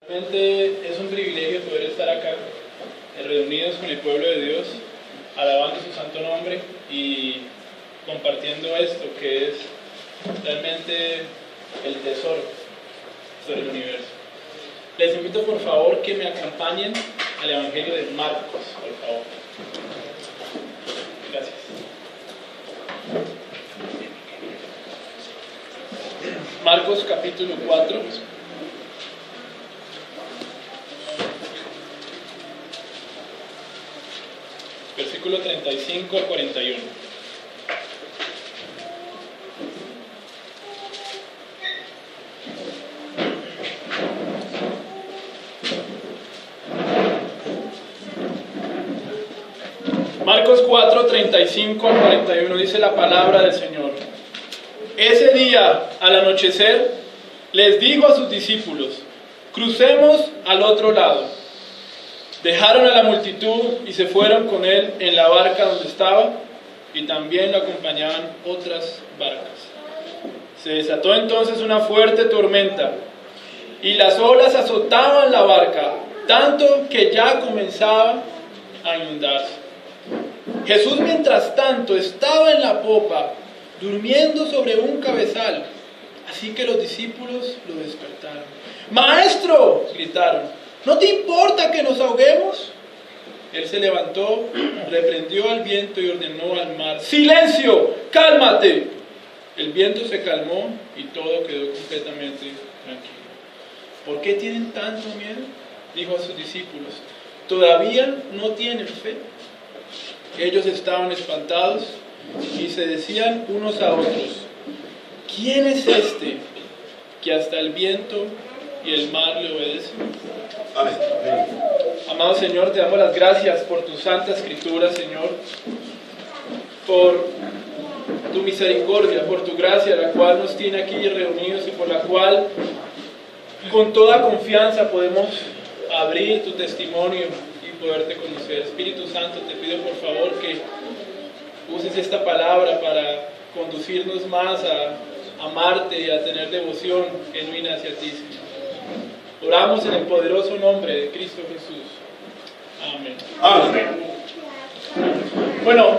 Realmente es un privilegio poder estar acá, reunidos con el pueblo de Dios, alabando su santo nombre y compartiendo esto que es realmente el tesoro del universo. Les invito por favor que me acompañen al Evangelio de Marcos, por favor. Gracias. Marcos capítulo 4. Versículo 35 al 41. Marcos 4, 35 al 41 dice la palabra del Señor. Ese día, al anochecer, les dijo a sus discípulos: crucemos al otro lado. Dejaron a la multitud y se fueron con él en la barca donde estaba, y también lo acompañaban otras barcas. Se desató entonces una fuerte tormenta, y las olas azotaban la barca, tanto que ya comenzaba a inundarse. Jesús, mientras tanto, estaba en la popa, durmiendo sobre un cabezal. Así que los discípulos lo despertaron. ¡Maestro!, gritaron, ¿no te importa que nos ahoguemos? Él se levantó, reprendió al viento y ordenó al mar: ¡silencio! ¡Cálmate! El viento se calmó y todo quedó completamente tranquilo. ¿Por qué tienen tanto miedo?, dijo a sus discípulos. ¿Todavía no tienen fe? Ellos estaban espantados y se decían unos a otros: ¿quién es este que hasta el viento y el mar le obedecen? Amén. Amado Señor, te damos las gracias por tu santa escritura, Señor, por tu misericordia, por tu gracia, la cual nos tiene aquí reunidos y por la cual con toda confianza podemos abrir tu testimonio y poderte conocer. Espíritu Santo, te pido por favor que uses esta palabra para conducirnos más a amarte y a tener devoción genuina hacia ti, Señor. Oramos en el poderoso nombre de Cristo Jesús. Amén. Amén. Bueno,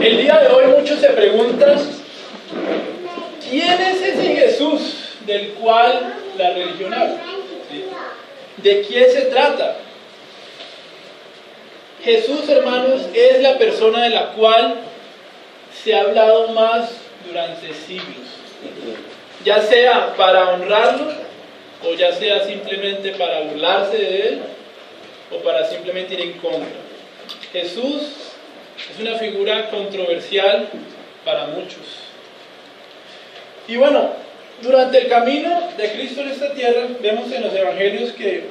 el día de hoy muchos se preguntan: ¿quién es ese Jesús del cual la religión habla? ¿Sí? ¿De quién se trata? Jesús, hermanos, es la persona de la cual se ha hablado más durante siglos, ya sea para honrarlo o ya sea simplemente para burlarse de él o para simplemente ir en contra. Jesús es una figura controversial para muchos. Y bueno, durante el camino de Cristo en esta tierra, vemos en los evangelios que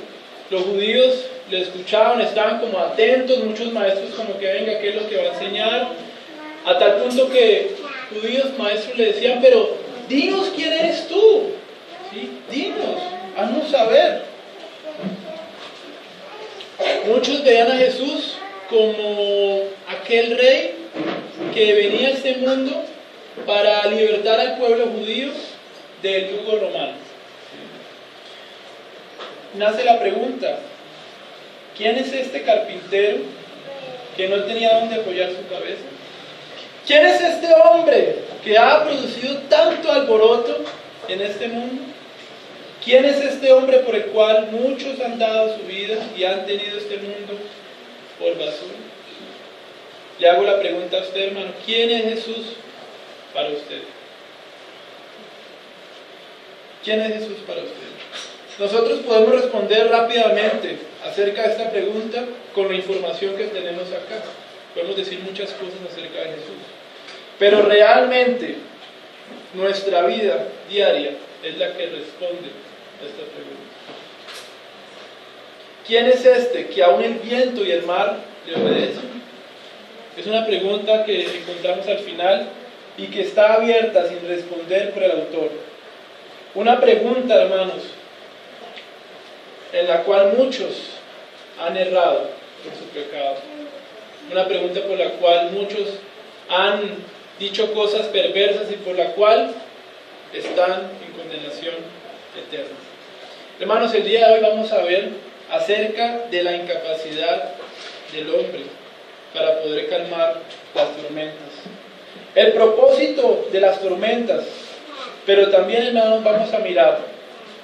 los judíos le escuchaban, estaban como atentos, muchos maestros como que venga, ¿qué es lo que va a enseñar? A tal punto que judíos maestros le decían: pero dinos quién eres tú, ¿sí? Dinos, haznos saber. Muchos veían a Jesús como aquel rey que venía a este mundo para libertar al pueblo judío del yugo romano. Nace la pregunta: ¿quién es este carpintero que no tenía dónde apoyar su cabeza? ¿Quién es este hombre que ha producido tanto alboroto en este mundo? ¿Quién es este hombre por el cual muchos han dado su vida y han tenido este mundo por basura? Le hago la pregunta a usted, hermano: ¿quién es Jesús para usted? ¿Quién es Jesús para usted? Nosotros podemos responder rápidamente acerca de esta pregunta con la información que tenemos acá. Podemos decir muchas cosas acerca de Jesús, pero realmente nuestra vida diaria es la que responde a esta pregunta. ¿Quién es este que aún el viento y el mar le obedecen? Es una pregunta que encontramos al final y que está abierta sin responder por el autor. Una pregunta, hermanos, en la cual muchos han errado por su pecado. Una pregunta por la cual muchos han dicho cosas perversas y por la cual están en condenación eterna. Hermanos, el día de hoy vamos a ver acerca de la incapacidad del hombre para poder calmar las tormentas. El propósito de las tormentas, pero también, hermanos, vamos a mirar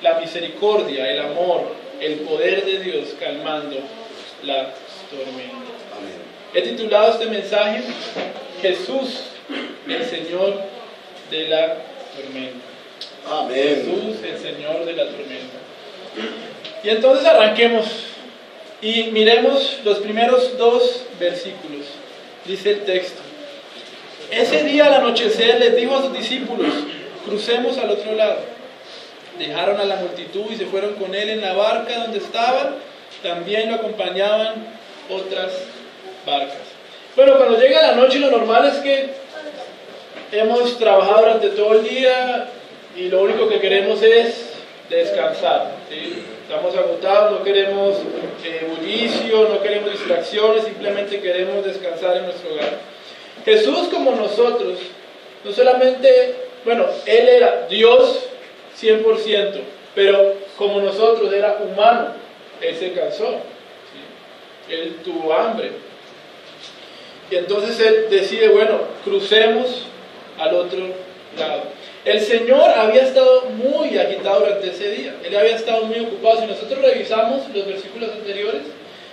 la misericordia, el amor, el poder de Dios calmando las tormentas. Amén. He titulado este mensaje Jesús, el Señor de la tormenta. Amén. Jesús, el Señor de la tormenta. Y entonces arranquemos y miremos los primeros 2 versículos. Dice el texto: ese día al anochecer les dijo a sus discípulos: crucemos al otro lado. Dejaron a la multitud y se fueron con él en la barca donde estaban. También lo acompañaban otras barcas. Bueno, cuando llega la noche, lo normal es que hemos trabajado durante todo el día y lo único que queremos es descansar, ¿sí? Estamos agotados, no queremos bullicio, no queremos distracciones, simplemente queremos descansar en nuestro hogar. Jesús, como nosotros, no solamente, bueno, Él era Dios 100%, pero como nosotros era humano, Él se cansó, ¿sí? Él tuvo hambre. Y entonces Él decide, bueno, crucemos al otro lado. El Señor había estado muy agitado durante ese día. Él había estado muy ocupado. Si nosotros revisamos los versículos anteriores,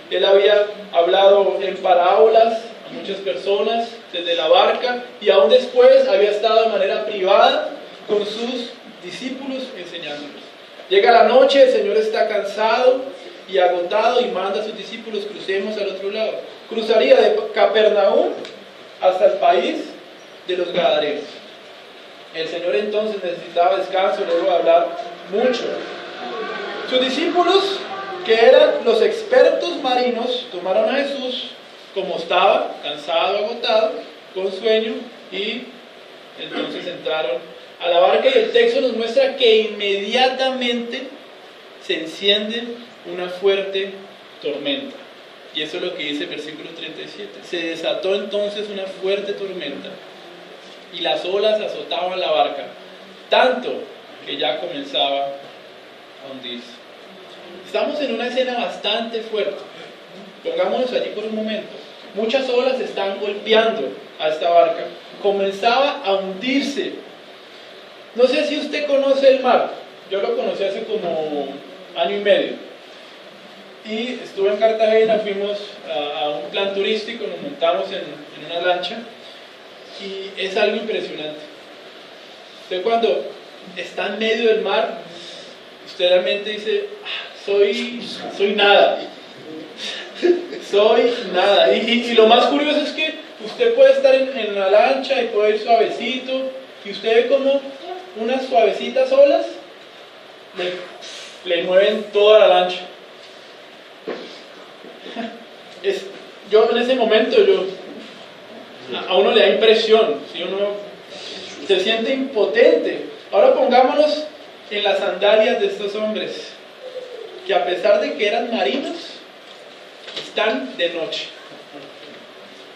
Él había hablado en parábolas a muchas personas desde la barca, y aún después había estado de manera privada con sus discípulos enseñándolos. Llega la noche, el Señor está cansado y agotado y manda a sus discípulos: crucemos al otro lado. Cruzaría de Capernaum hasta el país de los Gadarenos. El Señor entonces necesitaba descanso luego de hablar mucho. Sus discípulos, que eran los expertos marinos, tomaron a Jesús como estaba, cansado, agotado, con sueño, y entonces entraron a la barca, y el texto nos muestra que inmediatamente se enciende una fuerte tormenta. Y eso es lo que dice el versículo 37. Se desató entonces una fuerte tormenta, y las olas azotaban la barca, tanto que ya comenzaba a hundirse. Estamos en una escena bastante fuerte. Pongámonos allí por un momento. Muchas olas están golpeando a esta barca. Comenzaba a hundirse. No sé si usted conoce el mar. Yo lo conocí hace como año y medio. Y estuve en Cartagena, fuimos a un plan turístico, nos montamos en una lancha. Y es algo impresionante. Usted cuando está en medio del mar, usted realmente dice: soy nada. Soy nada. Y lo más curioso es que usted puede estar en la lancha y puede ir suavecito, y usted ve como unas suavecitas olas le mueven toda la lancha. Yo en ese momento, a uno le da impresión, ¿sí? Uno se siente impotente. Ahora pongámonos en las sandalias de estos hombres, que a pesar de que eran marinos, están de noche.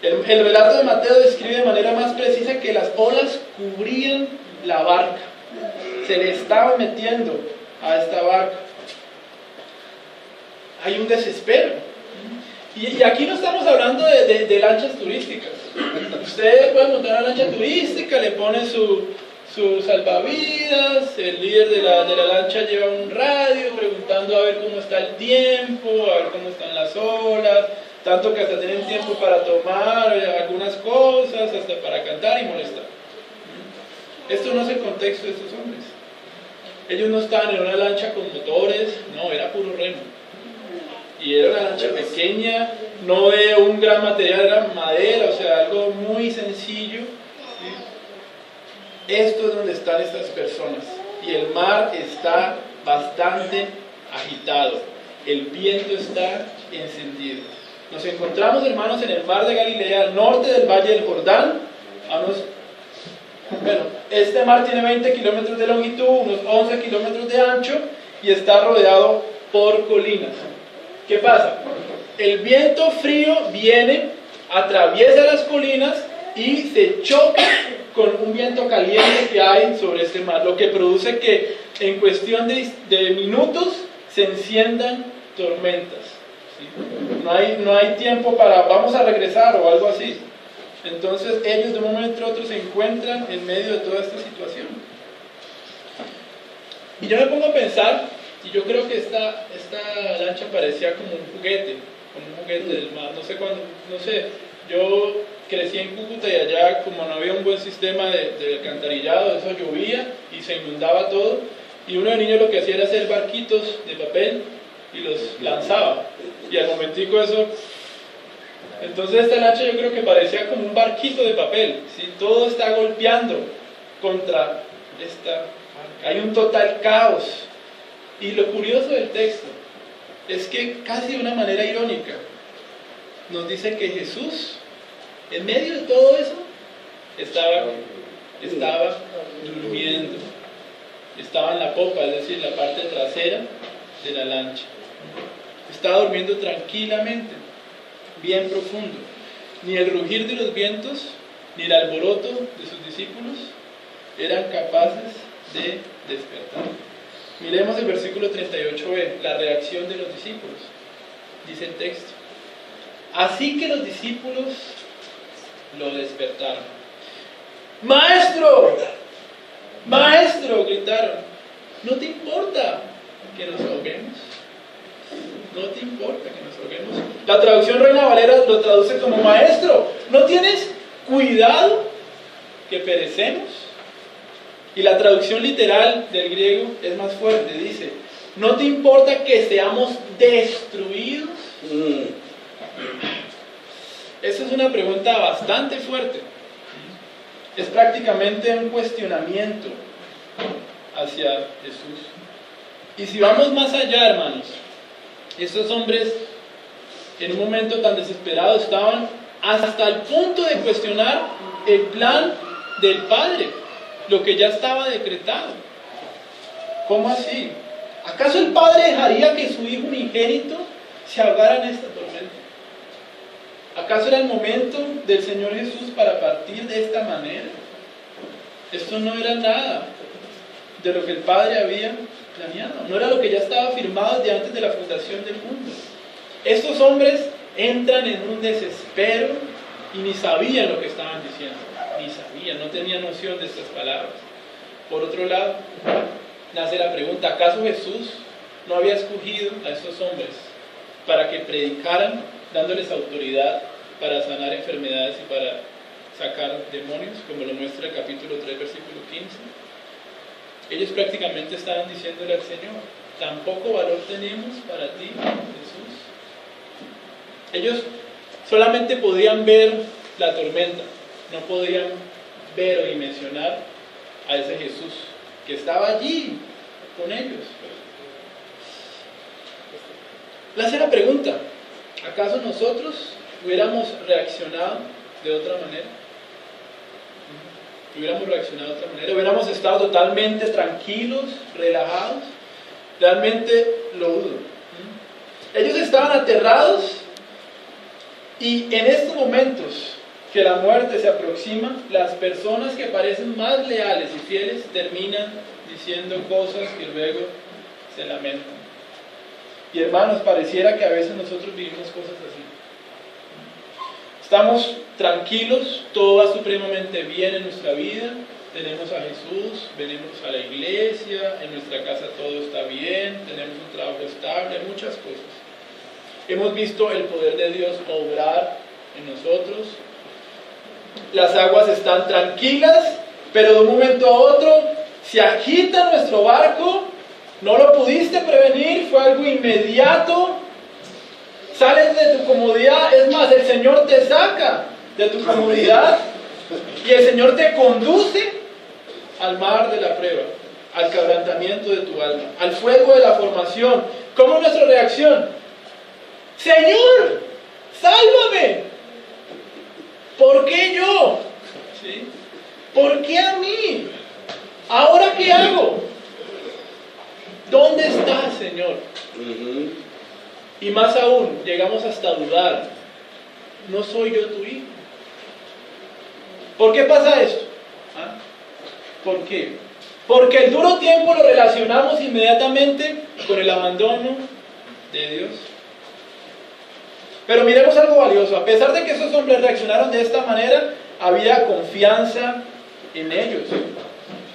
El relato de Mateo describe de manera más precisa que las olas cubrían la barca, se le estaba metiendo a esta barca. Hay un desespero. Y aquí no estamos hablando de lanchas turísticas. Usted puede montar una lancha turística, le pone su salvavidas, el líder de la lancha lleva un radio preguntando a ver cómo está el tiempo, a ver cómo están las olas, tanto que hasta tienen tiempo para tomar algunas cosas, hasta para cantar y molestar. Esto no es el contexto de estos hombres. Ellos no estaban en una lancha con motores, no, era puro remo. Y era una lancha pequeña, no de un gran material, era madera, o sea, algo muy sencillo. ¿Sí? Esto es donde están estas personas. Y el mar está bastante agitado. El viento está encendido. Nos encontramos, hermanos, en el mar de Galilea, al norte del valle del Jordán. Este mar tiene 20 kilómetros de longitud, unos 11 kilómetros de ancho, y está rodeado por colinas. ¿Qué pasa? El viento frío viene, atraviesa las colinas y se choca con un viento caliente que hay sobre este mar, lo que produce que en cuestión de minutos se enciendan tormentas. ¿Sí? No hay tiempo para vamos a regresar o algo así. Entonces ellos de un momento a otro se encuentran en medio de toda esta situación. Y yo me pongo a pensar, y yo creo que esta lancha parecía como un juguete del mar. No sé, yo crecí en Cúcuta y allá como no había un buen sistema de alcantarillado, eso llovía y se inundaba todo. Y uno de niños lo que hacía era hacer barquitos de papel y los lanzaba. Y al momentico eso... Entonces esta lancha yo creo que parecía como un barquito de papel, ¿sí? Todo está golpeando contra esta barca. Hay un total caos. Y lo curioso del texto es que casi de una manera irónica nos dice que Jesús, en medio de todo eso, estaba durmiendo. Estaba en la popa, es decir, la parte trasera de la lancha. Estaba durmiendo tranquilamente, bien profundo. Ni el rugir de los vientos, ni el alboroto de sus discípulos eran capaces de despertar. Miremos el versículo 38b, la reacción de los discípulos. Dice el texto: así que los discípulos lo despertaron. ¡Maestro! ¡Maestro!, gritaron. ¿No te importa que nos ahoguemos? ¿No te importa que nos ahoguemos? La traducción Reina Valera lo traduce como: maestro, ¿no tienes cuidado que perecemos? Y la traducción literal del griego es más fuerte, dice: ¿no te importa que seamos destruidos? Esa es una pregunta bastante fuerte. Es prácticamente un cuestionamiento hacia Jesús. Y si vamos más allá, hermanos, estos hombres en un momento tan desesperado estaban hasta el punto de cuestionar el plan del Padre, lo que ya estaba decretado. ¿Cómo así? ¿Acaso el Padre dejaría que su Hijo unigénito se ahogara en esta tormenta? ¿Acaso era el momento del Señor Jesús para partir de esta manera? Esto no era nada de lo que el Padre había planeado, no era lo que ya estaba firmado desde antes de la fundación del mundo. Estos hombres entran en un desespero y ni sabían lo que estaban diciendo, no tenían noción de estas palabras. Por otro lado, nace la pregunta: ¿acaso Jesús no había escogido a estos hombres para que predicaran, dándoles autoridad para sanar enfermedades y para sacar demonios, como lo muestra el capítulo 3, versículo 15? Ellos prácticamente estaban diciéndole al Señor: ¿tan poco valor tenemos para ti, Jesús? Ellos solamente podían ver la tormenta, no podían ver o dimensionar a ese Jesús que estaba allí con ellos. La pregunta: ¿acaso nosotros hubiéramos reaccionado de otra manera? ¿Hubiéramos estado totalmente tranquilos, relajados? Realmente lo dudo. Ellos estaban aterrados, y en estos momentos que la muerte se aproxima, las personas que parecen más leales y fieles terminan diciendo cosas y luego se lamentan. Y hermanos, pareciera que a veces nosotros vivimos cosas así. Estamos tranquilos, todo va supremamente bien en nuestra vida, tenemos a Jesús, venimos a la iglesia, en nuestra casa todo está bien, tenemos un trabajo estable, muchas cosas. Hemos visto el poder de Dios obrar en nosotros. Las aguas están tranquilas, pero de un momento a otro se agita nuestro barco. No lo pudiste prevenir, fue algo inmediato. Sales de tu comodidad, es más, el Señor te saca de tu comodidad y el Señor te conduce al mar de la prueba, al quebrantamiento de tu alma, al fuego de la formación. ¿Cómo es nuestra reacción? Señor, sálvame. ¿Por qué yo? ¿Sí? ¿Por qué a mí? ¿Ahora qué hago? ¿Dónde estás, Señor? Y más aún, llegamos hasta dudar: ¿no soy yo tu hijo? ¿Por qué pasa esto? ¿Ah? ¿Por qué? Porque el duro tiempo lo relacionamos inmediatamente con el abandono de Dios. Pero miremos algo valioso. A pesar de que esos hombres reaccionaron de esta manera, había confianza en ellos.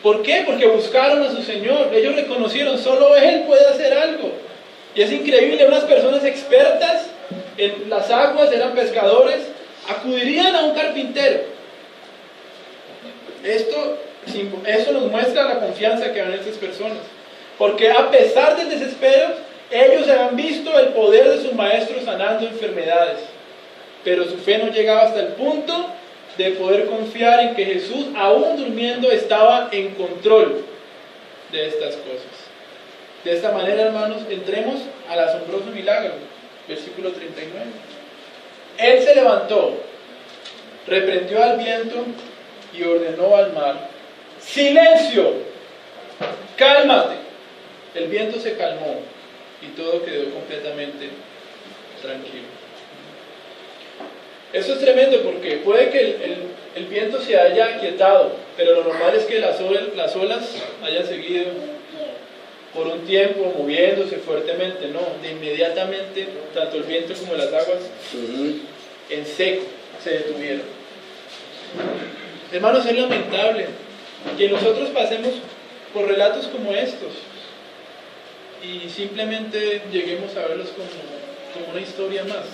¿Por qué? Porque buscaron a su Señor. Ellos reconocieron, solo Él puede hacer algo. Y es increíble, unas personas expertas en las aguas, eran pescadores, acudirían a un carpintero. Eso nos muestra la confianza que dan estas personas. Porque a pesar del desespero, ellos habían visto el poder de su maestro sanando enfermedades. Pero su fe no llegaba hasta el punto de poder confiar en que Jesús, aún durmiendo, estaba en control de estas cosas. De esta manera, hermanos, entremos al asombroso milagro. Versículo 39. Él se levantó, reprendió al viento y ordenó al mar: ¡silencio! ¡Cálmate! El viento se calmó y todo quedó completamente tranquilo. Eso es tremendo porque puede que el viento se haya aquietado, pero lo normal es que las olas hayan seguido por un tiempo moviéndose fuertemente. No, de inmediatamente tanto el viento como las aguas en seco se detuvieron. Hermanos, es lamentable que nosotros pasemos por relatos como estos y simplemente lleguemos a verlos como una historia más.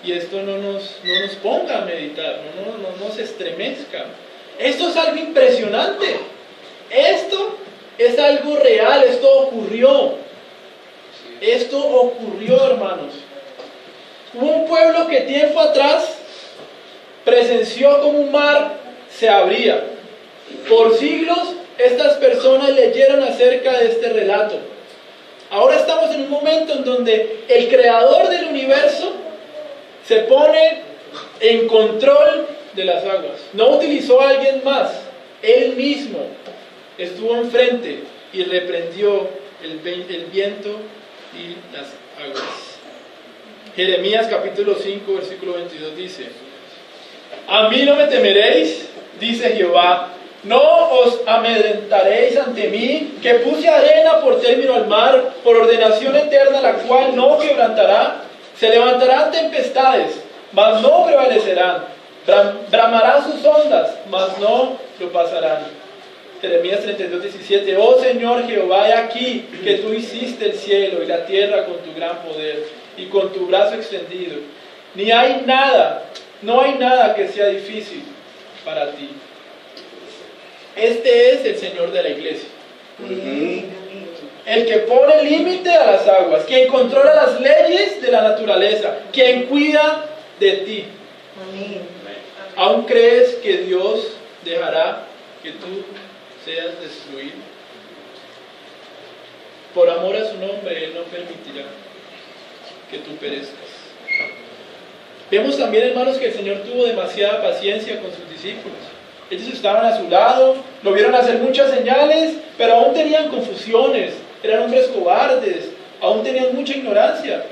Y esto no nos ponga a meditar, no nos estremezca. Esto es algo impresionante. Esto es algo real, esto ocurrió. Esto ocurrió, hermanos. Hubo un pueblo que tiempo atrás presenció como un mar se abría. Por siglos estas personas leyeron acerca de este relato. Ahora estamos en un momento en donde el creador del universo se pone en control de las aguas. No utilizó a alguien más, él mismo estuvo enfrente y reprendió el viento y las aguas. Jeremías capítulo 5 versículo 22 dice: a mí no me temeréis, dice Jehová, no os amedrentaréis ante mí, que puse arena por término al mar, por ordenación eterna, la cual no quebrantará. Se levantarán tempestades, mas no prevalecerán. Bramarán sus ondas, mas no lo pasarán. Jeremías 32, 17. Oh Señor Jehová, he aquí que tú hiciste el cielo y la tierra con tu gran poder y con tu brazo extendido. No hay nada que sea difícil para ti. Este es el Señor de la iglesia. El que pone límite a las aguas, quien controla las leyes de la naturaleza, quien cuida de ti. Amén. ¿Aún crees que Dios dejará que tú seas destruido? Por amor a su nombre, Él no permitirá que tú perezcas. Vemos también, hermanos, que el Señor tuvo demasiada paciencia con sus discípulos. Ellos estaban a su lado, lo vieron hacer muchas señales, pero aún tenían confusiones, eran hombres cobardes, aún tenían mucha ignorancia.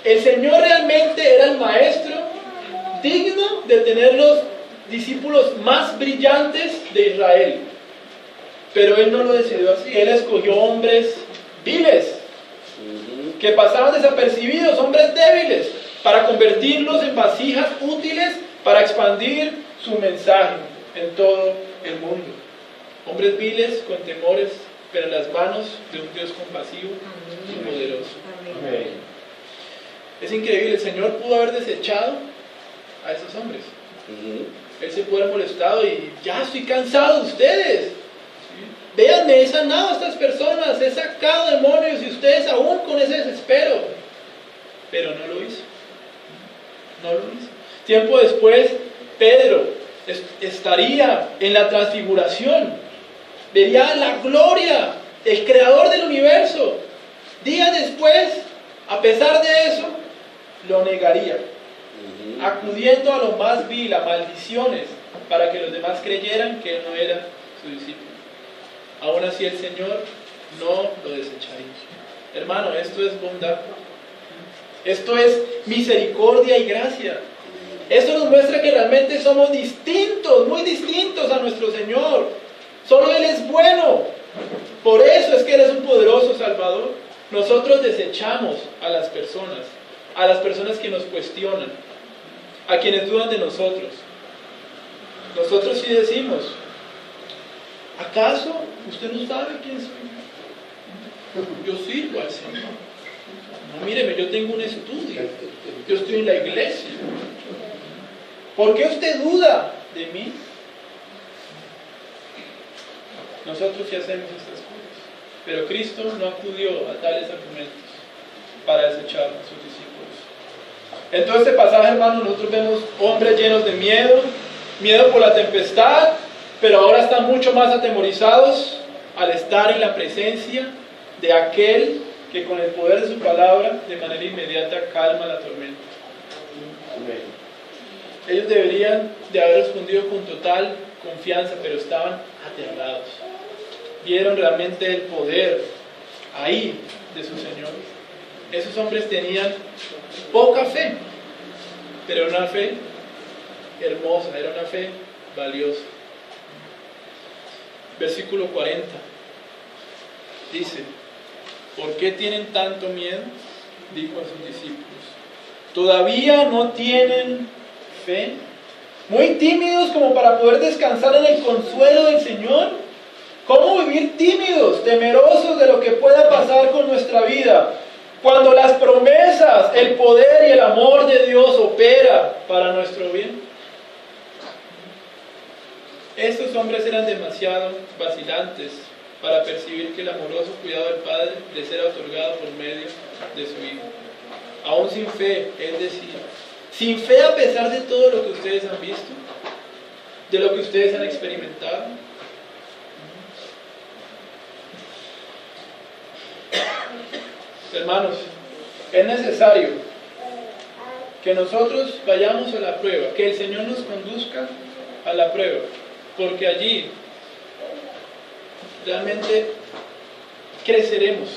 El Señor realmente era el maestro digno de tener los discípulos más brillantes de Israel. Pero Él no lo decidió así. Él escogió hombres viles, que pasaban desapercibidos, hombres débiles, para convertirlos en vasijas útiles para expandir su mensaje en todo el mundo. Hombres viles con temores, pero en las manos de un Dios compasivo y poderoso. Amén. Es increíble, el Señor pudo haber desechado a esos hombres. Él se pudo haber molestado y ya estoy cansado de ustedes. Véanme, he sanado a estas personas, he sacado demonios y ustedes aún con ese desespero. Pero no lo hizo. No lo hizo. Tiempo después, Pedro estaría en la transfiguración. Vería la gloria, el creador del universo. Días después, a pesar de eso, lo negaría, acudiendo a lo más vil, a maldiciones, para que los demás creyeran que él no era su discípulo. Aún así el Señor no lo desecharía. Hermano, esto es bondad. Esto es misericordia y gracia. Esto nos muestra que realmente somos distintos, muy distintos a nuestro Señor. Solo Él es bueno. Por eso es que Él es un poderoso Salvador. Nosotros desechamos a las personas que nos cuestionan, a quienes dudan de nosotros. Nosotros sí decimos, ¿acaso usted no sabe quién soy yo? Yo sirvo al Señor. No, míreme, yo tengo un estudio, yo estoy en la iglesia. ¿Por qué usted duda de mí? Nosotros sí hacemos estas cosas, pero Cristo no acudió a tales argumentos para desechar a sus discípulos. En todo este pasaje, hermanos, nosotros vemos hombres llenos de miedo por la tempestad, pero ahora están mucho más atemorizados al estar en la presencia de aquel que con el poder de su palabra de manera inmediata calma la tormenta. Ellos deberían de haber respondido con total confianza, pero estaban aterrados. Vieron realmente el poder ahí de su Señor. Esos hombres tenían poca fe, pero era una fe hermosa, era una fe valiosa. Versículo 40 dice: ¿por qué tienen tanto miedo?, dijo a sus discípulos. ¿Todavía no tienen fe? ¿Muy tímidos como para poder descansar en el consuelo del Señor? ¿Cómo vivir tímidos, temerosos de lo que pueda pasar con nuestra vida, cuando las promesas, el poder y el amor de Dios opera para nuestro bien? Estos hombres eran demasiado vacilantes para percibir que el amoroso cuidado del Padre les era otorgado por medio de su Hijo. Aún sin fe, es decir, sin fe a pesar de todo lo que ustedes han visto, de lo que ustedes han experimentado. Hermanos, es necesario que nosotros vayamos a la prueba, que el Señor nos conduzca a la prueba, porque allí realmente creceremos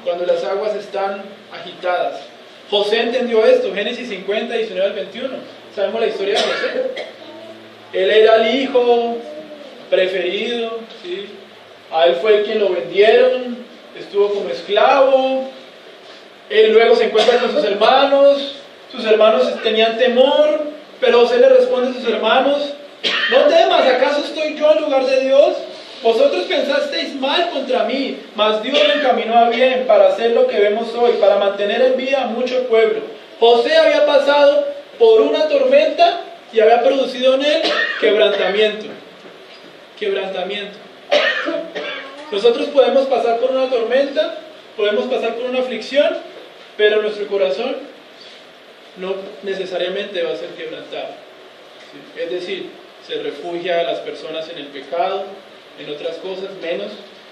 cuando las aguas están agitadas. José entendió esto, Génesis 50, 19 al 21. Sabemos la historia de José. Él era el hijo preferido, ¿sí? A él fue quien lo vendieron, estuvo como esclavo. Él luego se encuentra con sus hermanos tenían temor, pero José le responde a sus hermanos: no temas, ¿acaso estoy yo en lugar de Dios? Vosotros pensasteis mal contra mí, mas Dios lo encaminó a bien para hacer lo que vemos hoy, para mantener en vida a mucho pueblo. José había pasado por una tormenta y había producido en él quebrantamiento. Nosotros podemos pasar por una tormenta, podemos pasar por una aflicción, pero nuestro corazón no necesariamente va a ser quebrantado. ¿Sí? Es decir, se refugia a las personas en el pecado, en otras cosas, menos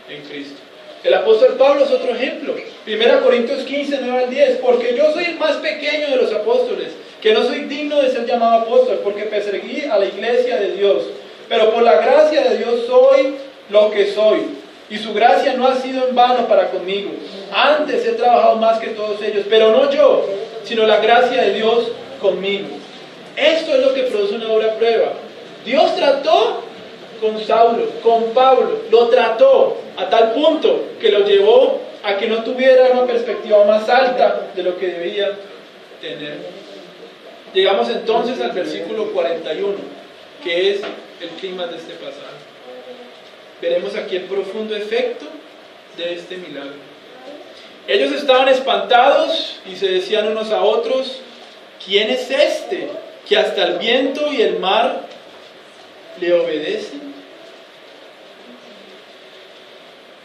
en Cristo. El apóstol Pablo es otro ejemplo. 1 Corintios 15, 9 al 10. Porque yo soy el más pequeño de los apóstoles, que no soy digno de ser llamado apóstol, porque perseguí a la iglesia de Dios. Pero por la gracia de Dios soy lo que soy. Y su gracia no ha sido en vano para conmigo. Antes he trabajado más que todos ellos, pero no yo, sino la gracia de Dios conmigo. Esto es lo que produce una obra prueba. Dios trató con Saulo, con Pablo, lo trató a tal punto que lo llevó a que no tuviera una perspectiva más alta de lo que debía tener. Llegamos entonces al versículo 41, que es el clima de este pasaje. Veremos aquí el profundo efecto de este milagro. Ellos estaban espantados y se decían unos a otros: ¿quién es este que hasta el viento y el mar le obedecen?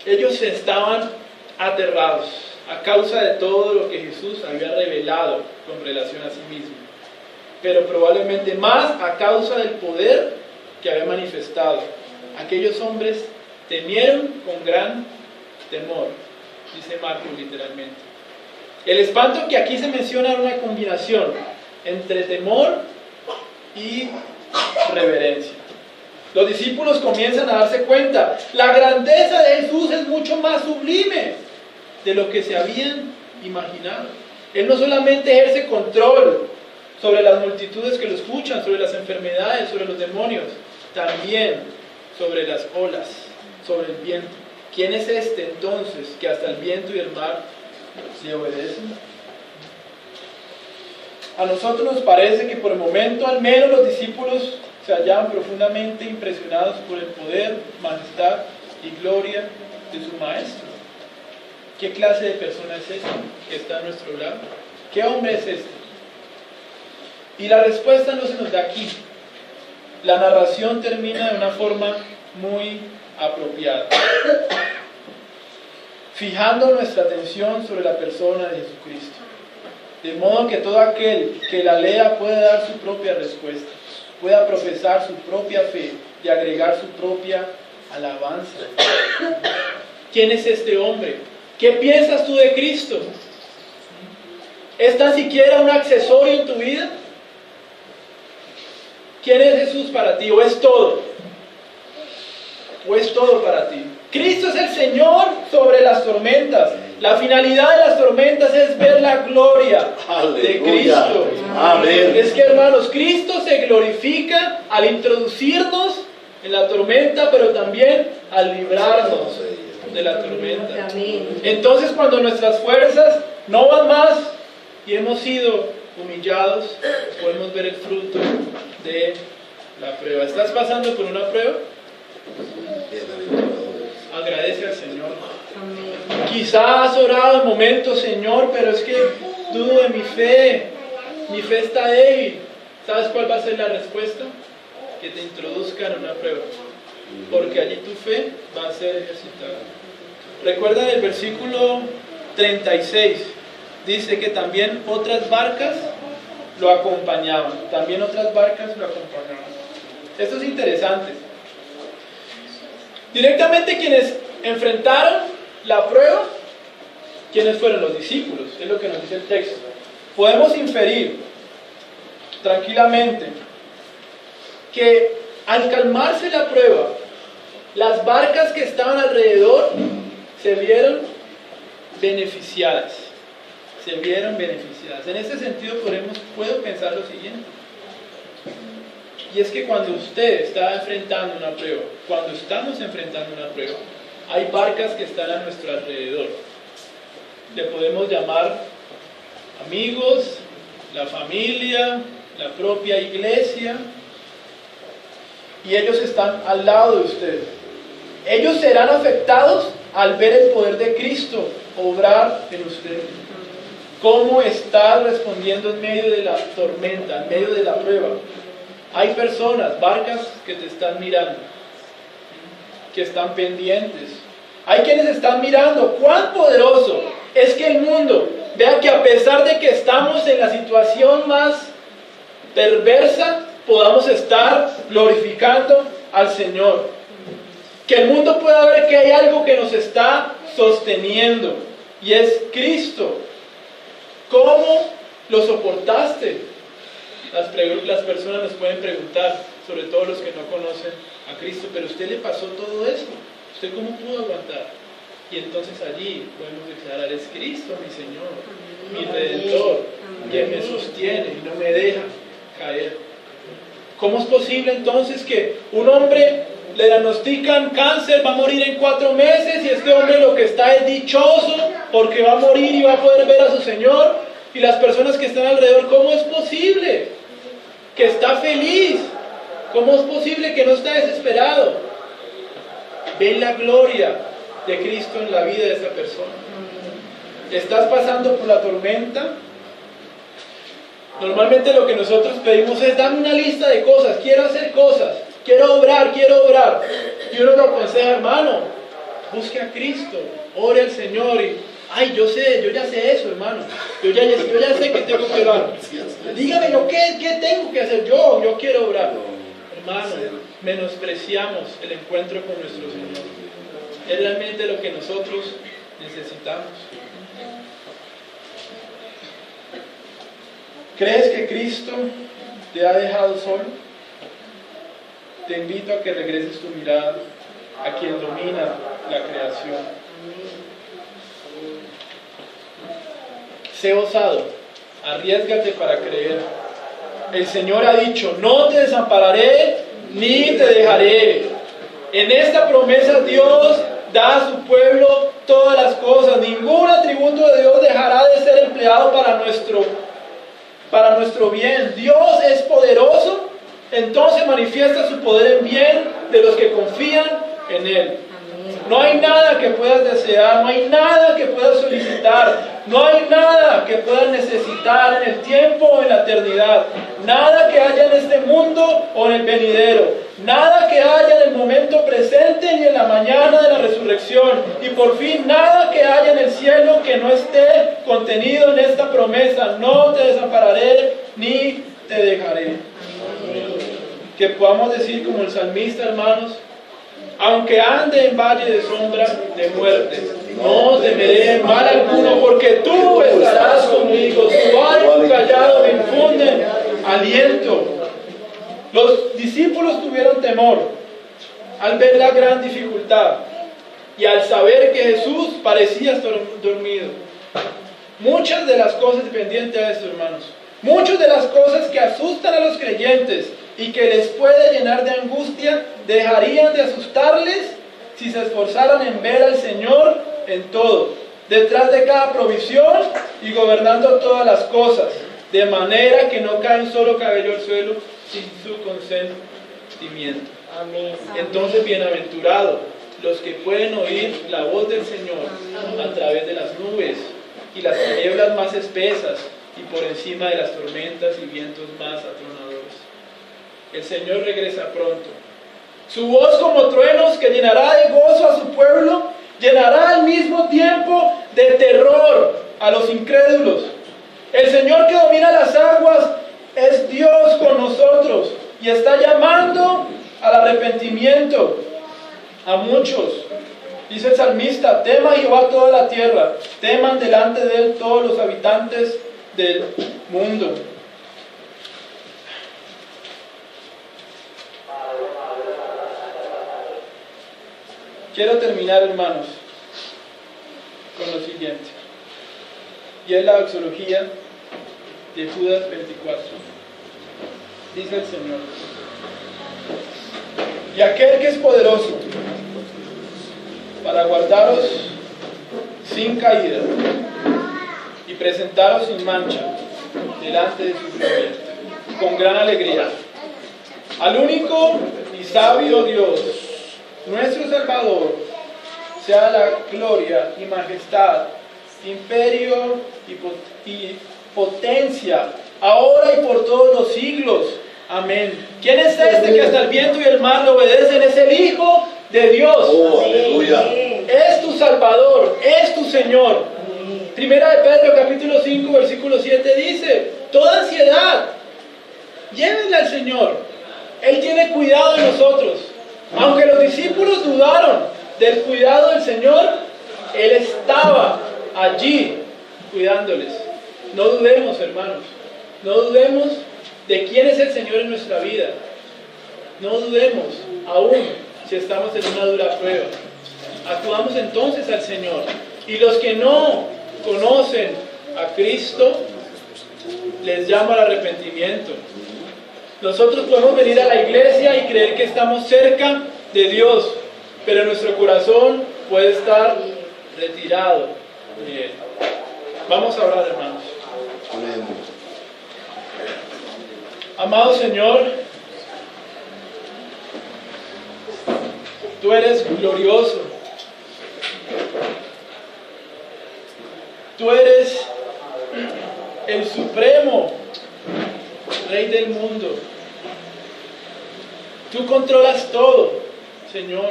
Ellos estaban aterrados a causa de todo lo que Jesús había revelado con relación a sí mismo, pero probablemente más a causa del poder que había manifestado. Aquellos hombres temieron con gran temor, dice Marcos literalmente. El espanto que aquí se menciona era una combinación entre temor y reverencia. Los discípulos comienzan a darse cuenta: la grandeza de Jesús es mucho más sublime de lo que se habían imaginado. Él no solamente ejerce control sobre las multitudes que lo escuchan, sobre las enfermedades, sobre los demonios, también sobre las olas, sobre el viento. ¿Quién es este entonces que hasta el viento y el mar le obedecen? A nosotros nos parece que por el momento al menos los discípulos se hallaban profundamente impresionados por el poder, majestad y gloria de su maestro. ¿Qué clase de persona es esta que está a nuestro lado? ¿Qué hombre es este? Y la respuesta no se nos da aquí. La narración termina de una forma muy apropiada, fijando nuestra atención sobre la persona de Jesucristo, de modo que todo aquel que la lea pueda dar su propia respuesta, pueda profesar su propia fe y agregar su propia alabanza. ¿Quién es este hombre? ¿Qué piensas tú de Cristo? ¿Es tan siquiera un accesorio en tu vida? ¿Quién es Jesús para ti? ¿O es todo? ¿O es todo para ti? Cristo es el Señor sobre las tormentas. La finalidad de las tormentas es ver la gloria de Cristo. Amén. Es que, hermanos, Cristo se glorifica al introducirnos en la tormenta, pero también al librarnos de la tormenta. Entonces, cuando nuestras fuerzas no van más y hemos sido humillados, podemos ver el fruto de la prueba. ¿Estás pasando por una prueba? Agradece al Señor. Quizás has orado en momentos, Señor, pero es que dudo de mi fe está débil. ¿Sabes cuál va a ser la respuesta? Que te introduzcan en una prueba, porque allí tu fe va a ser ejercitada. Recuerda el versículo 36, dice que también otras barcas lo acompañaban. También otras barcas lo acompañaban. Esto es interesante. Directamente quienes enfrentaron la prueba, ¿quiénes fueron? Los discípulos, es lo que nos dice el texto. Podemos inferir tranquilamente que al calmarse la prueba, las barcas que estaban alrededor se vieron beneficiadas. Se vieron beneficiadas. En ese sentido puedo pensar lo siguiente. Y es que cuando usted está enfrentando una prueba, cuando estamos enfrentando una prueba, hay barcas que están a nuestro alrededor. Le podemos llamar amigos, la familia, la propia iglesia, y ellos están al lado de usted. Ellos serán afectados al ver el poder de Cristo obrar en usted. ¿Cómo estás respondiendo en medio de la tormenta, en medio de la prueba? Hay personas, barcas que te están mirando, que están pendientes. Hay quienes están mirando cuán poderoso es que el mundo vea que a pesar de que estamos en la situación más perversa, podamos estar glorificando al Señor. Que el mundo pueda ver que hay algo que nos está sosteniendo, y es Cristo. ¿Cómo lo soportaste? Las personas nos pueden preguntar, sobre todo los que no conocen a Cristo, pero a usted le pasó todo esto, ¿usted cómo pudo aguantar? Y entonces allí podemos declarar, es Cristo mi Señor, mi Redentor, quien me sostiene y no me deja caer. ¿Cómo es posible entonces que un hombre le diagnostican cáncer, va a morir en 4 meses, y este hombre lo que está es dichoso porque va a morir y va a poder ver a su Señor? Y las personas que están alrededor, ¿cómo es posible que está feliz? ¿Cómo es posible que no está desesperado? Ven la gloria de Cristo en la vida de esa persona. ¿Estás pasando por la tormenta? Normalmente lo que nosotros pedimos es, dame una lista de cosas, quiero hacer cosas, quiero obrar. Y uno lo aconseja, hermano, busque a Cristo, ore al Señor y, yo ya sé eso, hermano, yo ya sé que tengo que orar. Dígame ¿qué tengo que hacer? Yo quiero orar. Hermano, menospreciamos el encuentro con nuestro Señor. Es realmente lo que nosotros necesitamos. ¿Crees que Cristo te ha dejado solo? Te invito a que regreses tu mirada a quien domina la creación. Sé osado, arriésgate para creer. El Señor ha dicho, no te desampararé ni te dejaré. En esta promesa Dios da a su pueblo todas las cosas. Ningún atributo de Dios dejará de ser empleado para nuestro bien. Dios es poderoso, entonces manifiesta su poder en bien de los que confían en Él. No hay nada que puedas desear, no hay nada que puedas solicitar, no hay nada que puedas necesitar en el tiempo o en la eternidad. Nada que haya en este mundo o en el venidero. Nada que haya en el momento presente ni en la mañana de la resurrección. Y por fin nada que haya en el cielo que no esté contenido en esta promesa. No te desampararé ni te dejaré. Que podamos decir como el salmista, hermanos: aunque ande en valle de sombra de muerte, no temeré mal alguno, porque tú estarás conmigo. Tu vara y tu callado me infunden aliento. Los discípulos tuvieron temor al ver la gran dificultad y al saber que Jesús parecía estar dormido. Muchas de las cosas, dependientes de esto, hermanos, muchas de las cosas que asustan a los creyentes y que les puede llenar de angustia, dejarían de asustarles si se esforzaran en ver al Señor en todo, detrás de cada provisión y gobernando todas las cosas, de manera que no cae un solo cabello al suelo sin su consentimiento. Amén. Entonces, bienaventurados los que pueden oír la voz del Señor a través de las nubes y las tinieblas más espesas y por encima de las tormentas y vientos más atronadores. El Señor regresa pronto. Su voz como truenos que llenará de gozo a su pueblo, llenará al mismo tiempo de terror a los incrédulos. El Señor que domina las aguas es Dios con nosotros y está llamando al arrepentimiento a muchos. Dice el salmista: tema Jehová toda la tierra, teman delante de él todos los habitantes del mundo. Quiero terminar, hermanos, con lo siguiente, y es la doxología de Judas 24. Dice el Señor: y aquel que es poderoso para guardaros sin caída y presentaros sin mancha delante de su gloria, con gran alegría, al único y sabio Dios, nuestro Salvador, sea la gloria y majestad, imperio y potencia, ahora y por todos los siglos. Amén. ¿Quién es este que hasta el viento y el mar le obedecen? Es el Hijo de Dios. Oh, aleluya. Es tu Salvador, es tu Señor. Primera de Pedro capítulo 5 versículo 7 dice: toda ansiedad llévenla al Señor, Él tiene cuidado de nosotros. Aunque los discípulos dudaron del cuidado del Señor, Él estaba allí cuidándoles. No dudemos, hermanos, no dudemos de quién es el Señor en nuestra vida. No dudemos, aún si estamos en una dura prueba. Acudamos entonces al Señor. Y los que no conocen a Cristo, les llamo al arrepentimiento. Nosotros podemos venir a la iglesia y creer que estamos cerca de Dios, pero nuestro corazón puede estar retirado de Él. Vamos a orar, hermanos. Amén. Amado Señor, tú eres glorioso. Tú eres el supremo Rey del mundo. Tú controlas todo, Señor.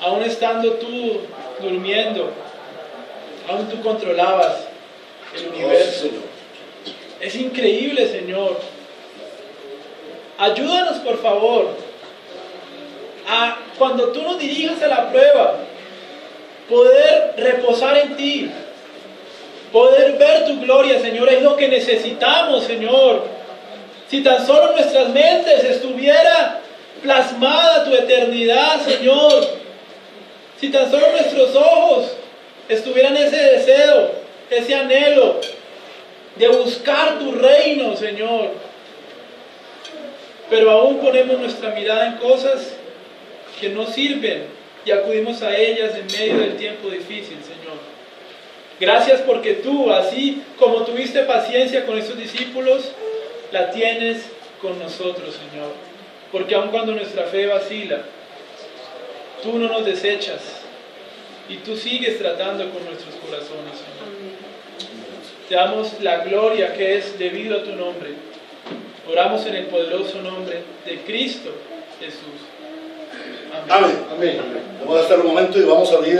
Aún estando tú durmiendo, aún tú controlabas el universo. Es increíble, Señor. Ayúdanos, por favor, a cuando tú nos dirijas a la prueba, poder reposar en ti, poder ver tu gloria, Señor. Es lo que necesitamos, Señor. Si tan solo en nuestras mentes estuviera plasmada tu eternidad, Señor. Si tan solo nuestros ojos estuvieran ese deseo, ese anhelo de buscar tu reino, Señor. Pero aún ponemos nuestra mirada en cosas que no sirven y acudimos a ellas en medio del tiempo difícil, Señor. Gracias porque tú, así como tuviste paciencia con estos discípulos, la tienes con nosotros, Señor. Porque aun cuando nuestra fe vacila, tú no nos desechas y tú sigues tratando con nuestros corazones, Señor. Te damos la gloria que es debido a tu nombre. Oramos en el poderoso nombre de Cristo Jesús. Amén. Amén. Vamos a estar un momento y vamos a abrir